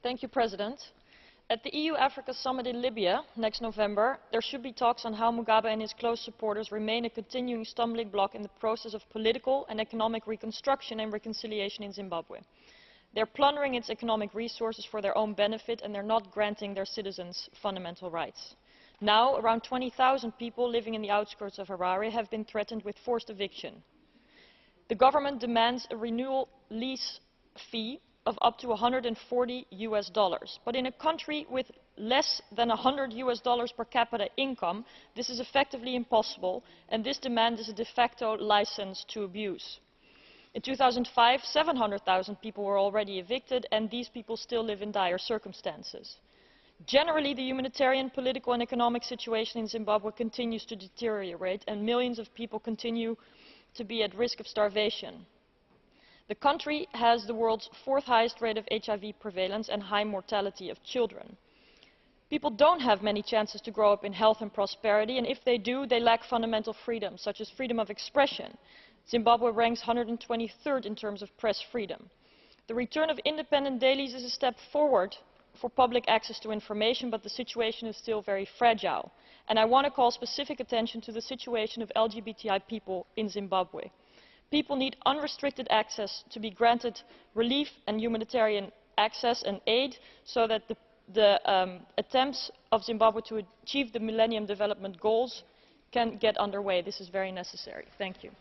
Thank you, President. At the EU-Africa Summit in Libya next November, there should be talks on how Mugabe and his close supporters remain a continuing stumbling block in the process of political and economic reconstruction and reconciliation in Zimbabwe. They're plundering its economic resources for their own benefit, and they're not granting their citizens fundamental rights. Now, around 20,000 people living in the outskirts of Harare have been threatened with forced eviction. The government demands a renewal lease fee of up to $140, but in a country with less than $100 per capita income, this is effectively impossible, and this demand is a de facto license to abuse. In 2005, 700,000 people were already evicted, and these people still live in dire circumstances. Generally, the humanitarian, political and economic situation in Zimbabwe continues to deteriorate, and millions of people continue to be at risk of starvation. The country has the world's fourth highest rate of HIV prevalence and high mortality of children. People don't have many chances to grow up in health and prosperity, and if they do, they lack fundamental freedoms, such as freedom of expression. Zimbabwe ranks 123rd in terms of press freedom. The return of independent dailies is a step forward for public access to information, but the situation is still very fragile. And I want to call specific attention to the situation of LGBTI people in Zimbabwe. People need unrestricted access to be granted relief and humanitarian access and aid so that the attempts of Zimbabwe to achieve the Millennium Development Goals can get underway. This is very necessary. Thank you.